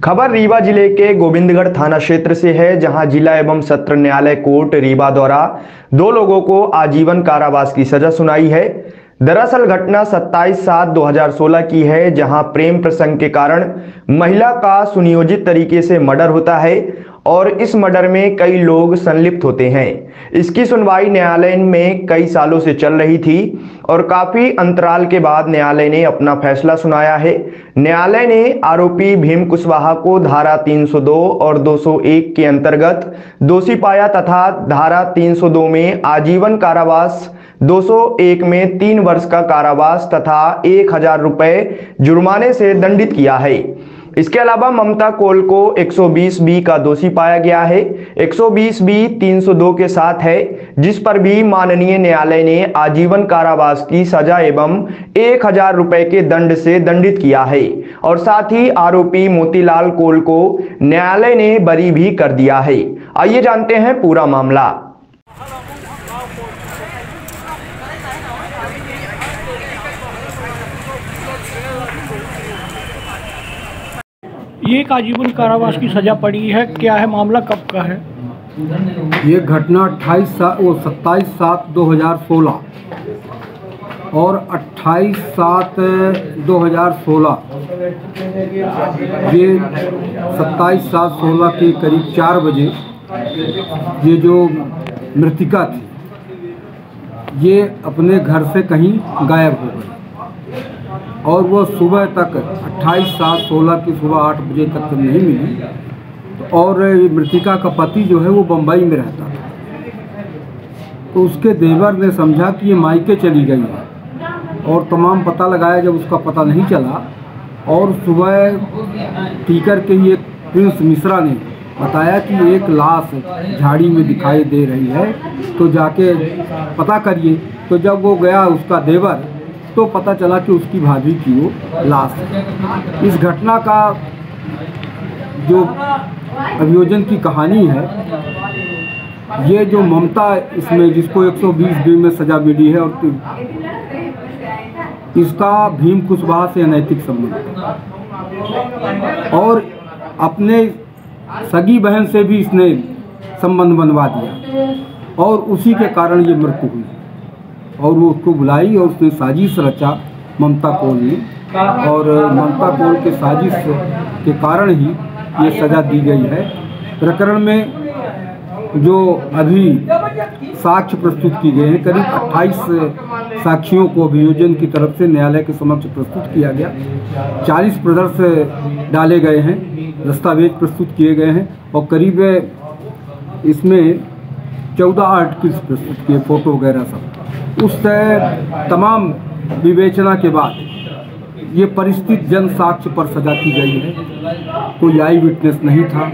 खबर रीवा जिले के गोविंदगढ़ थाना क्षेत्र से है, जहां जिला एवं सत्र न्यायालय कोर्ट रीवा द्वारा 2 लोगों को आजीवन कारावास की सजा सुनाई है। दरअसल घटना 27/7/2016 की है, जहां प्रेम प्रसंग के कारण महिला का सुनियोजित तरीके से मर्डर होता है और इस मर्डर में कई लोग संलिप्त होते हैं। इसकी सुनवाई न्यायालय में कई सालों से चल रही थी और काफी अंतराल के बाद न्यायालय ने अपना फैसला सुनाया है। न्यायालय ने आरोपी भीम कुशवाहा को धारा 302 और 201 के अंतर्गत दोषी पाया तथा धारा 302 में आजीवन कारावास, 201 में 3 वर्ष का कारावास तथा 1000 रुपए जुर्माने से दंडित किया है। इसके अलावा ममता कोल को 120B का दोषी पाया गया है। 120B 302 के साथ है, जिस पर भी माननीय न्यायालय ने आजीवन कारावास की सजा एवं 1000 रुपए के दंड से दंडित किया है और साथ ही आरोपी मोतीलाल कोल को न्यायालय ने बरी भी कर दिया है। आइए जानते हैं पूरा मामला। ये एक आजीवन कारावास की सजा पड़ी है, क्या है मामला, कब का है? ये घटना 27/7/2016 और 28/7/2016 ये 27/7/16 के करीब 4 बजे ये जो मृतिका थी ये अपने घर से कहीं गायब हो गई और वो सुबह तक 28/7/16 की सुबह 8 बजे तक तो नहीं मिली। और मृतिका का पति जो है वो बम्बई में रहता था, तो उसके देवर ने समझा कि ये मायके चली गई है और तमाम पता लगाया, जब उसका पता नहीं चला और सुबह टीकर के ही एक प्रिंस मिश्रा ने बताया कि एक लाश झाड़ी में दिखाई दे रही है, तो जाके पता करिए। तो जब वो गया उसका देवर, तो पता चला कि उसकी भाभी की वो लाश है। इस घटना का जो अभियोजन की कहानी है, ये जो ममता इसमें जिसको 120B में सजा मिली है और इसका भीम कुशवाहा से अनैतिक संबंध और अपने सगी बहन से भी इसने संबंध बनवा दिया और उसी के कारण ये मृत्यु हुई और वो उसको बुलाई और उसने साजिश रचा ममता कोल ने, और ममता कोल के साजिश के कारण ही ये सज़ा दी गई है। प्रकरण में जो अभी साक्ष्य प्रस्तुत किए गए हैं, करीब 28 साक्षियों को अभियोजन की तरफ से न्यायालय के समक्ष प्रस्तुत किया गया। 40 प्रदर्श डाले गए हैं, दस्तावेज प्रस्तुत किए गए हैं और करीब इसमें 14 आर्टिकल्स प्रस्तुत किए, फोटो वगैरह सब। उस तमाम विवेचना के बाद ये परिस्थिति जन साक्ष्य पर सजा की गई है। कोई आई विटनेस नहीं था,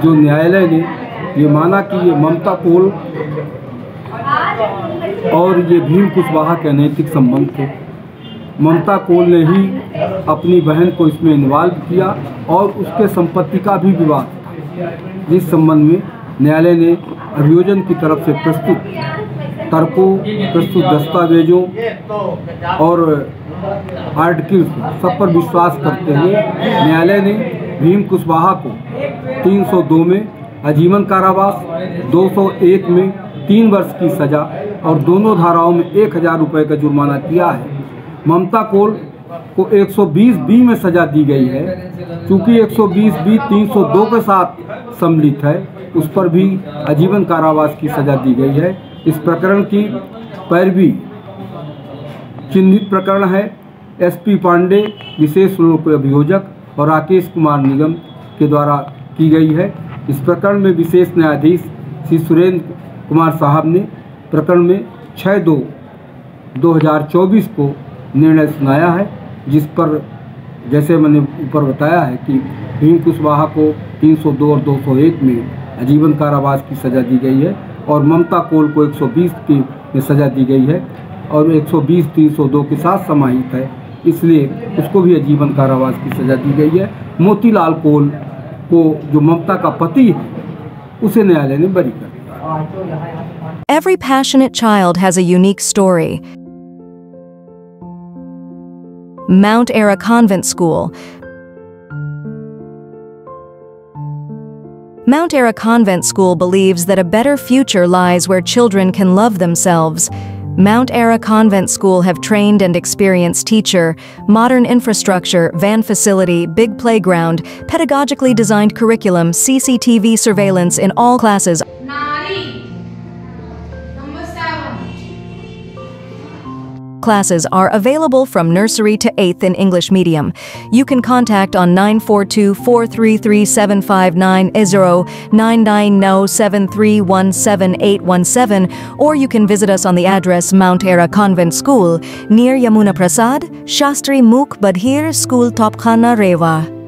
जो न्यायालय ने ये माना कि ये ममता कोल और ये भीम कुशवाहा के अनैतिक संबंध थे। ममता कोल ने ही अपनी बहन को इसमें इन्वॉल्व किया और उसके संपत्ति का भी विवाद था, जिस संबंध में न्यायालय ने अभियोजन की तरफ से प्रस्तुत तर्कों, प्रस्तुत दस्तावेजों और आर्टिकल्स सब पर विश्वास करते हुए न्यायालय ने भीम कुशवाहा को 302 में आजीवन कारावास, 201 में 3 वर्ष की सजा और दोनों धाराओं में 1000 रुपये का जुर्माना किया है। ममता कोल को 120B में सजा दी गई है, क्योंकि 120B 302 के साथ सम्मिलित है, उस पर भी आजीवन कारावास की सजा दी गई है। इस प्रकरण की पैरवी चिन्हित प्रकरण है SP पांडे विशेष रूप अभियोजक और राकेश कुमार निगम के द्वारा की गई है। इस प्रकरण में विशेष न्यायाधीश श्री सुरेंद्र कुमार साहब ने प्रकरण में 6/2/2024 को निर्णय सुनाया है, जिस पर जैसे मैंने ऊपर बताया है कि भीम कुशवाहा को 302 और 201 में आजीवन कारावास की सजा दी गई है और ममता कोल को 120 की में सजा दी गई है और 120 302 के साथ समाहित है, इसलिए उसको भी आजीवन कारावास की सजा दी गई है। मोतीलाल कोल को जो ममता का पति है, उसे न्यायालय ने बरी कर दिया। Every passionate child has a unique story. Mount Ara Convent School, Mount Era Convent School believes that a better future lies where children can love themselves. Mount Era Convent School have trained and experienced teacher, modern infrastructure, van facility, big playground, pedagogically designed curriculum, CCTV surveillance in all classes. Classes are available from nursery to 8th in English medium. You can contact on 942-433-759-0, 990-7317817, or you can visit us on the address Mount Era Convent School, near Yamuna Prasad, Shastri Mukh Badhir School Topkhana Rewa.